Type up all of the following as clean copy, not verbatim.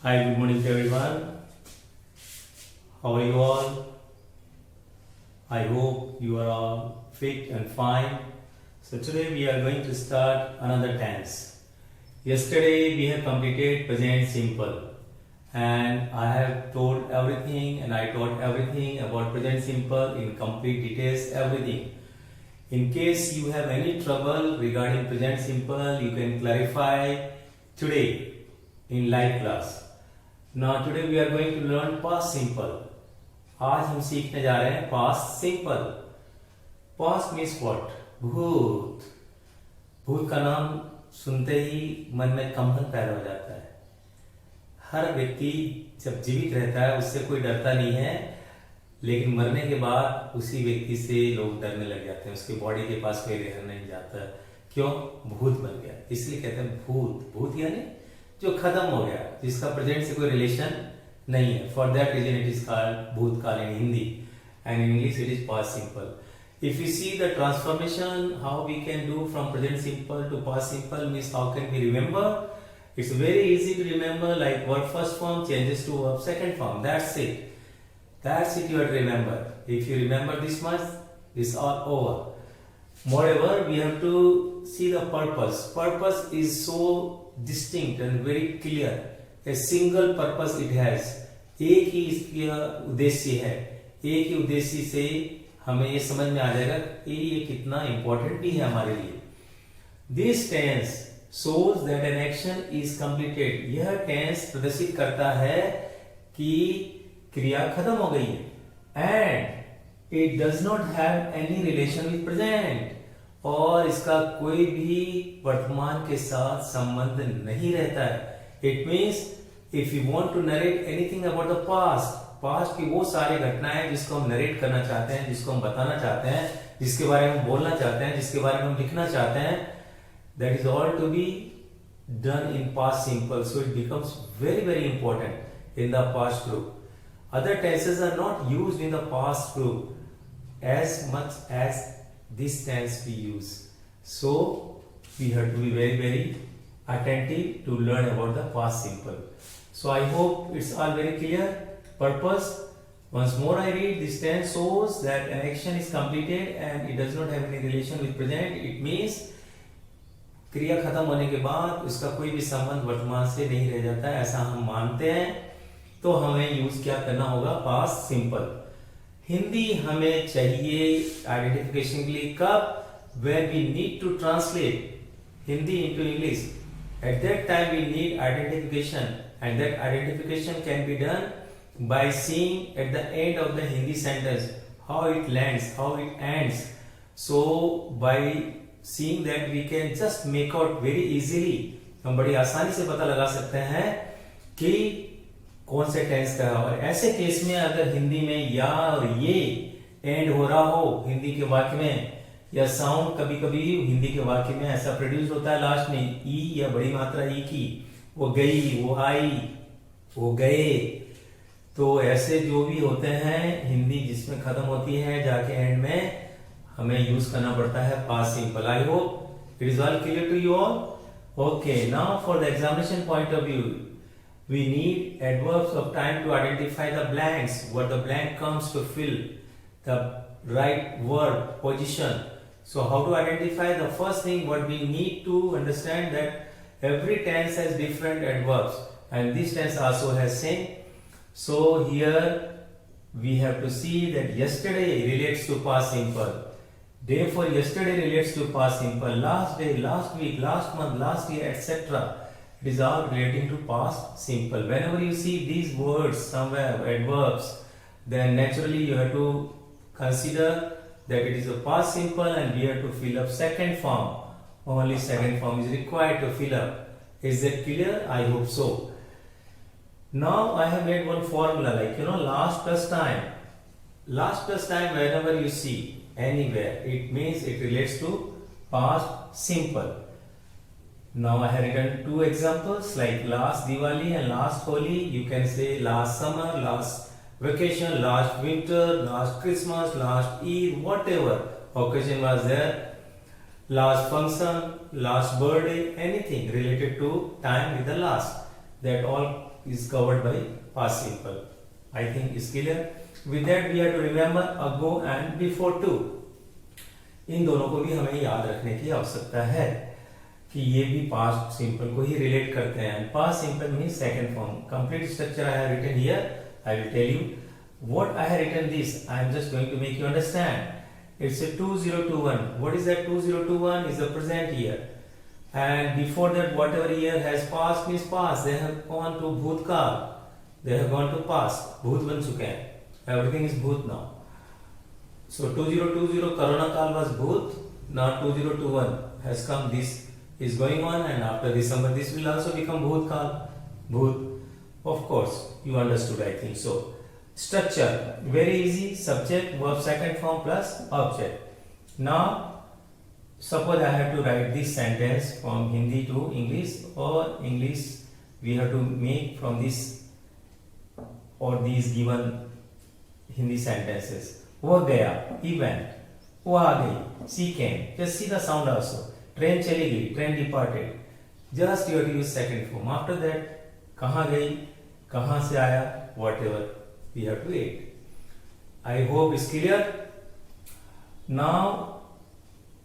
Hi, good morning to everyone. How are you all? I hope you are all fit and fine. So today we are going to start another tense. Yesterday we have completed present simple and I have told everything and I taught everything about present simple in complete details, everything. In case you have any trouble regarding present simple, you can clarify today in live class. Now today we are going to learn past simple. आज हम सीखने जा रहे हैं past simple. Past means what? भूत. भूत का नाम सुनते ही मन में कंपन पैदा हो जाता है. हर व्यक्ति जब जीवित रहता है उससे कोई डरता नहीं है, लेकिन मरने के बाद उसी व्यक्ति से लोग डरने लग जाते हैं. उसकी बॉडी के पास कोई रह नहीं जाता. क्यों? भूत बन गया. इसलिए कहते हैं भूत. भूत यानी जो खत्म हो गया, जिसका प्रेजेंट से कोई रिलेशन नहीं है. For that reason it is called भूतकाल in Hindi and in English it is past simple. If you see the transformation, how we can do from present simple to past simple means how can we remember? It's very easy to remember, like verb first form changes to verb second form. That's it. That's it you have to remember. If you remember this much, it's all over. Moreover, we have to see the purpose. Purpose is so distinct and very clear. A single purpose it has. एक ही इसका उद्देश्य है. एक ही उद्देश्य से हमें ये समझ में आ जाएगा कि ये कितना इंपॉर्टेंट भी है हमारे लिए. This tense shows that an action is completed. यह टेंस प्रदर्शित करता है कि क्रिया खत्म हो गई है. And it does not have any relation with present. और इसका कोई भी वर्तमान के साथ संबंध नहीं रहता है. It means if you want to narrate anything about the past, past की वो सारी घटनाएं जिसको हम नरेट करना चाहते हैं, जिसको हम बताना चाहते हैं, जिसके बारे में हम बोलना चाहते हैं, जिसके बारे में हम लिखना चाहते हैं, that is all to be done in past simple. So it becomes very very important in the past group. Other tenses are not used in the past group as much as this tense we use. So we have to be very very attentive to learn about the past simple. So I hope it's all very clear. Purpose. Once more I read, this tense shows that an action is completed and it does not have any relation with present. It means क्रिया खत्म होने के बाद उसका कोई भी संबंध वर्तमान से नहीं रह जाता है, ऐसा हम मानते हैं. तो हमें यूज क्या करना होगा? Past simple. हिंदी हमें चाहिए आइडेंटिफिकेशन के लिए कब? when we need to translate Hindi into English. At that time we need identification, and that identification can be done by seeing at the end of the Hindi sentence how it lands, how it ends. So by seeing that we can just make out very easily. हम बड़ी आसानी से पता लगा सकते हैं कि कौन से टेंस का है. और ऐसे केस में अगर हिंदी में या और ये एंड हो रहा हो हिंदी के वाक्य में, या साउंड कभी कभी हिंदी के वाक्य में ऐसा प्रोड्यूस होता है लास्ट में ई या बड़ी मात्रा ई की, वो गई, वो आई, वो गए. तो ऐसे जो भी होते हैं हिंदी जिसमें खत्म होती है जाके एंड में, हमें यूज करना पड़ता है past simple. I hope it is all clear to you all. Okay, now for the examination point of view, we need adverbs of time to identify the blanks, what the blank comes to fill the right word position. So how to identify? The first thing what we need to understand that every tense has different adverbs and this tense also has same. So here we have to see that yesterday relates to past simple, day for yesterday relates to past simple, last day, last week, last month, last year, etc. It is all relating to past simple. Whenever you see these words somewhere, adverbs, then naturally you have to consider that it is a past simple and we have to fill up second form. Only second form is required to fill up. Is that clear? I hope so. Now I have made one formula, like last plus time. Last plus time, whenever you see anywhere, it means it relates to past simple. Now I have written two examples like last Diwali and last Holi. You can say last summer, last vacation, last winter, last Christmas, last Eid, whatever occasion was there. Last function, last birthday, anything related to time with the last. That all is covered by past simple. I think is clear. With that we have to remember ago and before too. इन दोनों को भी हमें याद रखने की आवश्यकता है कि ये भी पास्ट सिंपल को ही रिलेट करते हैं. Past simple means second form. Complete structure I have written here. I will tell you what I have written this. I am just going to make you understand. It's a 2021. What is that 2021? Is the present year. And before that, whatever year has passed means past. They have gone to Bhutkal. They have gone to past. Bhut ban chuke hain. Everything is Bhut now. So 2020 Corona Kal was Bhut. Now 2021 has come. This is going on, and after December, this will also become Bhutkal. Bhut. Of course, you understood, I think so. Structure, very easy. Subject, verb, second form plus object. Now, suppose I have to write this sentence from Hindi to English, or English we have to make from this or these given Hindi sentences. वो गया, event. वो आ गई, she came. Just see the sound also. Train चली गई, train departed. Just you have to use second form. After that, कहाँ गई, कहाँ से आया, whatever we have to add. I hope it's clear. Now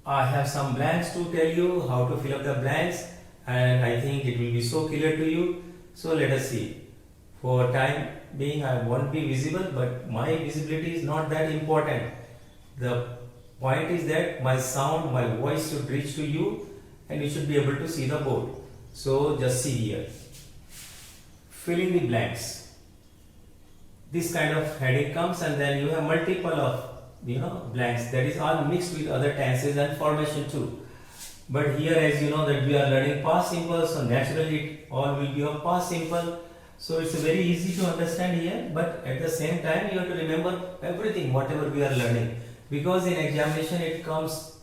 I have some blanks to tell you how to fill up the blanks, and I think it will be so clear to you. So let us see. For time being, I won't be visible, but my visibility is not that important. The point is that my sound, my voice should reach to you, and you should be able to see the board. So just see here. Filling the blanks. This kind of heading comes, and then you have multiple of blanks. That is all mixed with other tenses and formation too. But here, as you know, that we are learning past simple, so naturally it all will be of past simple. So it's very easy to understand here. But at the same time, you have to remember everything, whatever we are learning, because in examination it comes,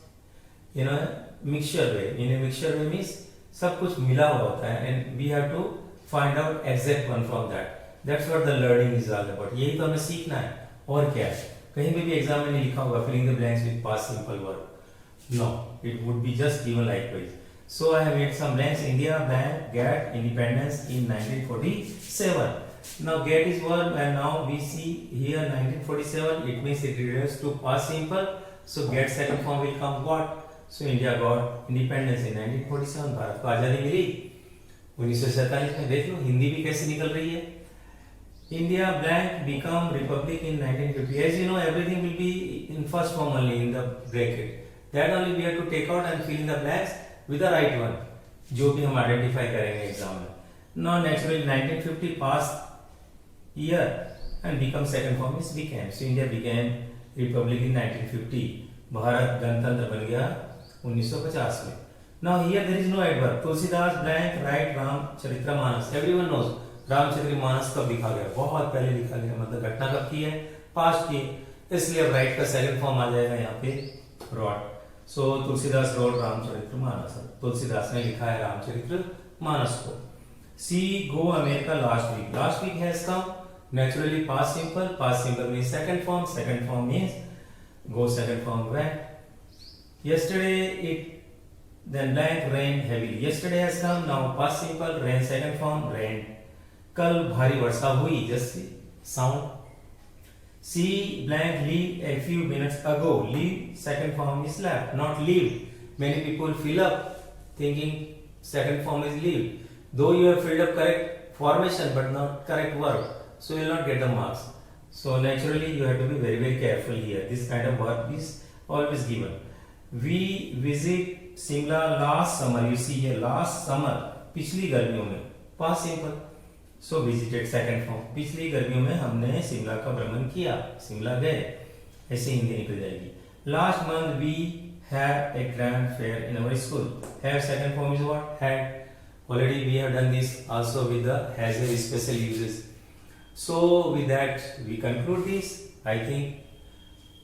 mixture way. In a mixture way means सब कुछ मिला हुआ होता है, and we have to find out exact one from that. That's what the learning is all about. यही तो हमें सीखना है, और क्या है. कहीं पे भी एग्जाम में नहीं लिखा होगा filling the blanks with past simple verb. No, it would be just given likewise. So I have made some blanks. India blank get independence in 1947. Now get is verb, and now we see here 1947. It means it relates to past simple. So get second form will come what? So India got independence in 1947. Bharat को आजादी मिली 1947 में. देख लो हिंदी भी कैसे निकल रही है. India blank become republic in 1950. As you know, everything will be in first form only in the bracket. That only we have to take out and fill in the blanks with the right one, जो भी हम identify करेंगे exam में. Now naturally 1950 past year and become second form is became. So India became republic in 1950. Bharat गणतंत्र बन गया 1950 में. Now here there is no adverb. Tulsidas blank write Ramcharitmanas. Everyone knows Ramcharitmanas कब लिखा गया, बहुत पहले लिखा गया. मतलब घटना कब की है, पास्ट की. इसलिए राइट का सेकंड फॉर्म आ जाएगा यहाँ पे wrote. So Tulsidas wrote Ramcharitmanas. Tulsidas ने लिखा है रामचरितमानस को. She go America last week. Last week has come. Naturally past simple. Past simple means second form. Second form means go second form went. Yesterday it then blank rained heavily. Yesterday has come. Now past simple. Rain second form rained. कल भारी वर्षा हुई. Just sound. See blank leave a few minutes ago. Leave second form is left, not leave. Many people fill up thinking second form is leave. Though you have filled up correct formation but not correct verb, so you will not get the marks. So naturally you have to be very very careful here. This kind of verb is always given. We visit Shimla last summer. You see here last summer. पिछली गर्मियों में. Past simple. So visited second form. पिछली गर्मियों में हमने शिमला का भ्रमण किया. शिमला गए. ऐसे हिंदी निकल जाएगी. Last month we had a grand fair in our school. Have second form is what? Had. Already we have done this also with the has a special uses. So with that we conclude this. I think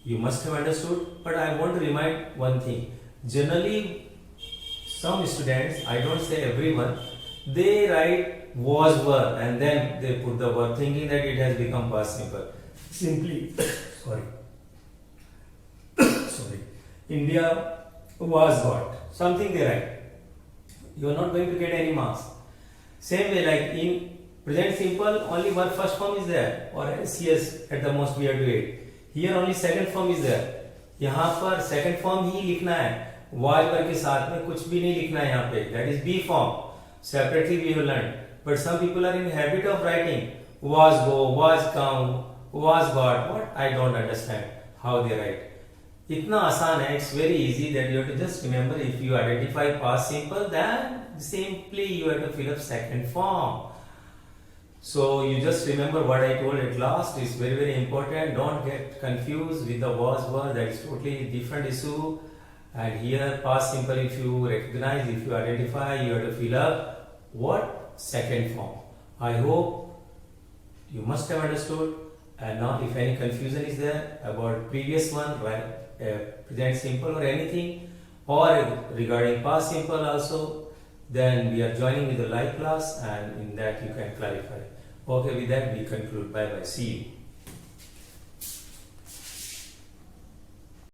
you must have understood, but I want to remind one thing. Generally some students, I don't say everyone, they write was were and then they put the verb thinking that it has become past simple. Simply sorry, India was got something they write. You are not going to get any marks. Same way like in Present simple, only one first form is there, or CS at the most we have to wait. Here only second form is there. यहाँ पर second form ही लिखना है, was verb के साथ में कुछ भी नहीं लिखना है यहाँ पे. That is B form. Separately we have learned. But some people are in habit of writing was go, was come, was got. What? I don't understand how they write. इतना आसान है. It's very easy that you have to just remember. If you identify past simple, then simply you have to fill up second form. So you just remember what I told at last is very, very important. Don't get confused with the was were. That is totally different issue. And here past simple, if you recognize, if you identify, you have to fill up what? Second form. I hope you must have understood. And now if any confusion is there about previous one, present simple or anything, or regarding past simple also, then we are joining with the live class, and in that you can clarify. Okay, with that we conclude. Bye bye. See you.